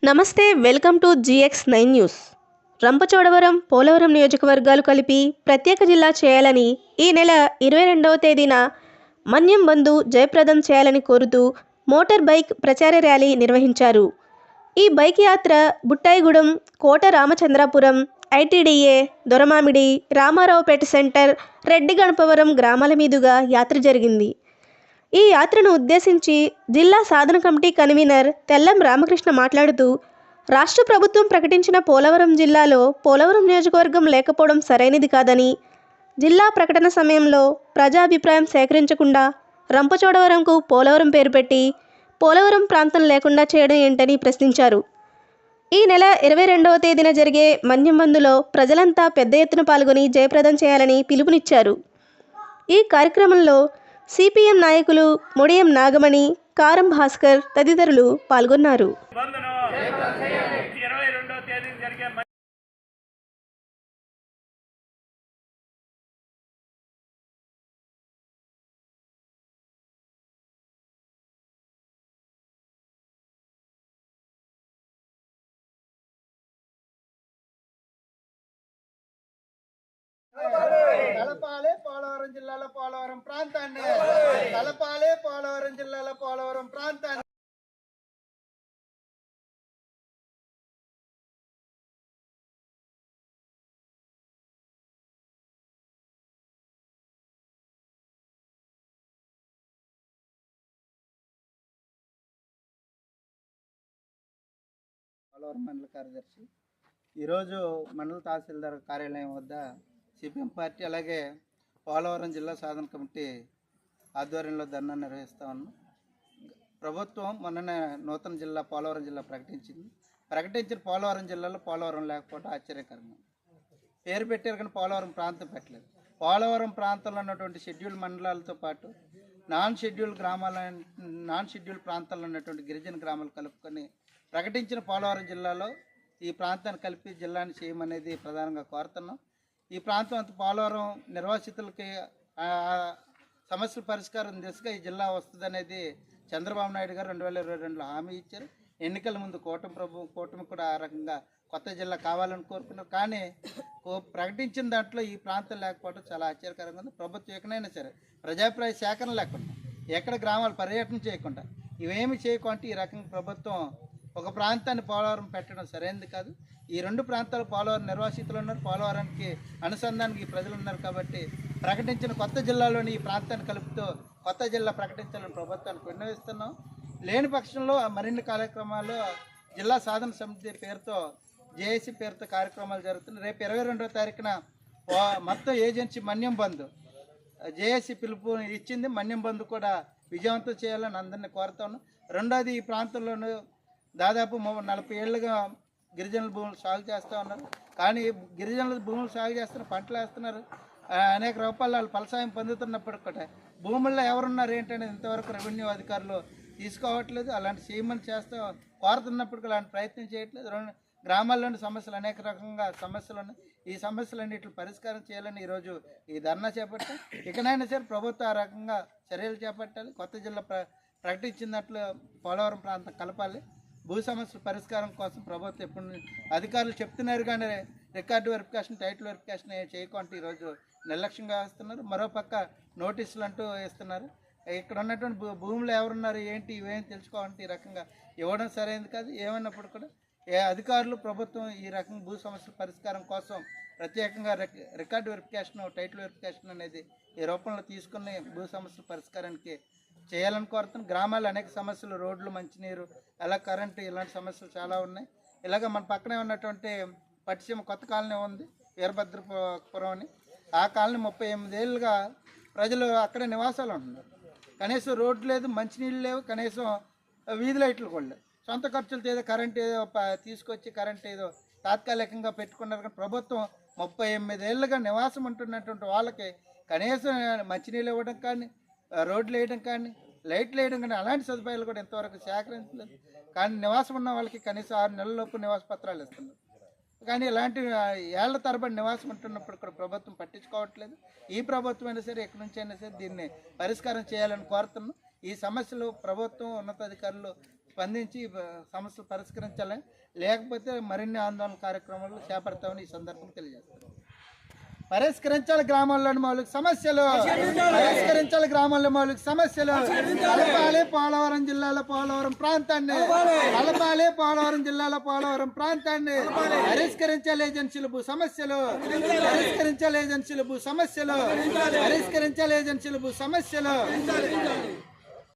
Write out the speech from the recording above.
నమస్తే, welcome to GX9 news. Rampachodavaram, Polavaram నియోజకవర్గాలు కలిపి ప్రత్యేక జిల్లా చేయాలని ఈ నెల 22వ తేదీన మన్యం బంధు జయప్రదం చేయాలని కోరుతూ మోటార్ బైక్ ప్రచార ర్యాలీ నిర్వహించారు. ఈ బైక్ యాత్ర బుట్టాయిగూడెం, కోట రామచంద్రాపురం, ITDA, దొరమామిడి, రామారావుపేట సెంటర్, రెడ్డి గణపవరం గ్రామాల మీదుగా యాత్ర జరిగింది. ఈ యాత్రను ఉద్దేశించి జిల్లా సాధన కమిటీ కన్వీనర్ తెల్లం రామకృష్ణ మాట్లాడుతూ, రాష్ట్ర ప్రభుత్వం ప్రకటించిన పోలవరం జిల్లాలో పోలవరం నియోజకవర్గం లేకపోవడం సరైనది కాదని, జిల్లా ప్రకటన సమయంలో ప్రజాభిప్రాయం సేకరించకుండా రంపచోడవరంకు పోలవరం పేరు పెట్టి పోలవరం ప్రాంతం లేకుండా చేయడం ఏంటని ప్రశ్నించారు. ఈ నెల 22వ తేదీన జరిగే మన్యం బంధులో ప్రజలంతా పెద్ద ఎత్తున పాల్గొని జయప్రదం చేయాలని పిలుపునిచ్చారు. ఈ కార్యక్రమంలో CPM నాయకులు ముడియం నాగమణి, కారం భాస్కర్ తదితరులు పాల్గొన్నారు. కలపాలి పోలవరం జిల్లాలో పోలవరం ప్రాంతాన్ని, కలపాలి పోలవరం జిల్లాలో పోలవరం ప్రాంతాన్ని. పోలవరం మండల కార్యదర్శి ఈరోజు మండల తహసీల్దార్ కార్యాలయం వద్ద CPM పార్టీ అలాగే పోలవరం జిల్లా సాధన కమిటీ ఆధ్వర్యంలో ధర్నా నిర్వహిస్తూ ఉన్నాం. ప్రభుత్వం మొన్ననే నూతన జిల్లా పోలవరం జిల్లా ప్రకటించిన పోలవరం జిల్లాలో పోలవరం లేకపోవడం ఆశ్చర్యకరంగా. పేరు పెట్టారు కానీ పోలవరం ప్రాంతం పెట్టలేదు. పోలవరం ప్రాంతంలో ఉన్నటువంటి షెడ్యూల్ మండలాలతో పాటు నాన్ షెడ్యూల్ ప్రాంతాల్లో ఉన్నటువంటి గిరిజన గ్రామాలు కలుపుకొని ప్రకటించిన పోలవరం జిల్లాలో ఈ ప్రాంతాన్ని కలిపి జిల్లాని చేయమనేది ప్రధానంగా కోరుతున్నాం. ఈ ప్రాంతం అంత పోలవరం నిర్వాసితులకి సమస్యల పరిష్కారం దిశగా ఈ జిల్లా వస్తుందనేది చంద్రబాబు నాయుడు గారు 2022లో హామీ ఇచ్చారు. ఎన్నికల ముందు కూటమి కూడా ఆ రకంగా కొత్త జిల్లా కావాలని కోరుకున్నారు. కానీ ప్రకటించిన దాంట్లో ఈ ప్రాంతం లేకపోవడం చాలా ఆశ్చర్యకరంగా ఉంది. ప్రభుత్వం ఎక్కడైనా సరే ప్రజాభిప్రాయ సేకరణ లేకుండా, ఎక్కడ గ్రామాలు పర్యటన చేయకుండా, ఇవేమి చేయకుండా ఈ రకంగా ప్రభుత్వం ఒక ప్రాంతాన్ని పోలవరం పెట్టడం సరైనది కాదు. ఈ రెండు ప్రాంతాలు పోలవరం నిర్వాసితులు ఉన్నారు, పోలవరానికి అనుసంధానికి ప్రజలు ఉన్నారు. కాబట్టి ప్రకటించిన కొత్త జిల్లాలోని ఈ ప్రాంతాన్ని కలుపుతూ కొత్త జిల్లా ప్రకటించాలని ప్రభుత్వానికి విన్నవిస్తున్నాం. లేని పక్షంలో మరిన్ని కార్యక్రమాలు జిల్లా సాధన సమితి పేరుతో, JAC పేరుతో కార్యక్రమాలు జరుగుతున్నాయి. రేపు 22వ తారీఖున మొత్తం ఏజెన్సీ మన్యం బంధు JAC పిలుపు ఇచ్చింది. మన్యం బంధు కూడా విజయవంతం చేయాలని అందరినీ కోరుతా ఉన్నాం. రెండోది, ఈ ప్రాంతంలోనూ దాదాపు 40 ఏళ్ళుగా గిరిజనుల భూములు సాగు చేస్తూ ఉన్నారు. కానీ గిరిజనుల భూములు సాగు చేస్తున్నారు, పంటలు వేస్తున్నారు, అనేక రూపాయలు వాళ్ళు ఫలసాయం పొందుతున్నప్పుడు కూడా భూముల్లో ఎవరున్నారు ఏంటనేది ఇంతవరకు రెవెన్యూ అధికారులు తీసుకోవట్లేదు. అలాంటి చేయమని కోరుతున్నప్పుడు అలాంటి ప్రయత్నం చేయట్లేదు. గ్రామాల్లోని సమస్యలు అనేక రకంగా సమస్యలు ఉన్నాయి. ఈ సమస్యలన్నింటిని పరిష్కారం చేయాలని ఈరోజు ఈ ధర్నా చేపట్టాం. ఇకనైనా సరే ప్రభుత్వం ఆ రకంగా చర్యలు చేపట్టాలి. కొత్త జిల్లా ప్రకటించినట్లు పోలవరం ప్రాంతం కలపాలి. భూ సమస్యల పరిష్కారం కోసం ప్రభుత్వం ఎప్పుడు అధికారులు చెప్తున్నారు కానీ రికార్డు వెరిఫికేషన్, టైటిల్ వెరిఫికేషన్ చేయకుండా ఈరోజు నిర్లక్ష్యంగా వేస్తున్నారు. మరోపక్క నోటీసులు అంటూ వేస్తున్నారు. ఇక్కడ ఉన్నటువంటి భూములు ఎవరున్నారు ఏంటి ఇవేం తెలుసుకోవాలంటే ఈ రకంగా ఇవ్వడం సరైనది కాదు. ఏమన్నప్పుడు కూడా అధికారులు ప్రభుత్వం ఈ రకంగా భూ సమస్యల పరిష్కారం కోసం ప్రత్యేకంగా రికార్డు వెరిఫికేషన్, టైటిల్ వెరిఫికేషన్ అనేది ఈ రూపంలో తీసుకుని భూ సమస్యల పరిష్కారానికి చేయాలని కోరుతున్నాం. గ్రామాలు అనేక సమస్యలు, రోడ్లు, మంచినీరు, అలా కరెంటు, ఇలాంటి సమస్యలు చాలా ఉన్నాయి. ఇలాగ మన పక్కనే ఉన్నటువంటి పట్టిసీమ కొత్త కాలనీ ఉంది, వీరభద్రపురం అని. ఆ కాలనీ 38 ఏళ్ళుగా ప్రజలు అక్కడే నివాసాలు ఉంటున్నారు. కనీసం రోడ్లు లేదు, మంచినీళ్ళు లేవు, కనీసం వీధి లైట్లు కూడా లేవు. సొంత ఖర్చులతో ఏదో కరెంట్ ఏదో తీసుకొచ్చి కరెంట్ ఏదో తాత్కాలికంగా పెట్టుకున్నారు. కానీ ప్రభుత్వం 38 ఏళ్ళుగా నివాసం ఉంటున్నటువంటి వాళ్ళకి కనీసం మంచినీళ్ళు ఇవ్వడం కానీ, రోడ్లు వేయడం కానీ, లైట్లు వేయడం కానీ అలాంటి సదుపాయాలు కూడా ఇంతవరకు సేకరించలేదు. కానీ నివాసం ఉన్న వాళ్ళకి కనీసం 6 నెలలలోపు నివాస పత్రాలు ఇస్తున్నారు. కానీ ఇలాంటి ఏళ్ల తరబడి నివాసం ఉంటున్నప్పుడు కూడా ప్రభుత్వం పట్టించుకోవట్లేదు. ఈ ప్రభుత్వం అయినా సరే ఎక్కడి నుంచి అయినా సరే దీన్ని పరిష్కారం చేయాలని కోరుతున్నాం. ఈ సమస్యలు ప్రభుత్వం, ఉన్నతాధికారులు స్పందించి సమస్యలు పరిష్కరించాలి, లేకపోతే మరిన్ని ఆందోళన కార్యక్రమాలు చేపడతామని ఈ సందర్భంగా తెలియజేస్తాం. పరిష్కరించాలి గ్రామాల్లోని మౌలిక సమస్యలు, పరిష్కరించాలి గ్రామాల్లో మౌలిక సమస్యలు. కలపాలి పోలవరం జిల్లాలో పోలవరం ప్రాంతాన్ని, కలపాలి పోలవరం జిల్లాలో పోలవరం ప్రాంతాన్ని. పరిష్కరించాలి ఏజెన్సీల భూ సమస్యలు, పరిష్కరించాలి ఏజెన్సీల భూ సమస్యలు, పరిష్కరించాలి ఏజెన్సీల భూ సమస్యలు.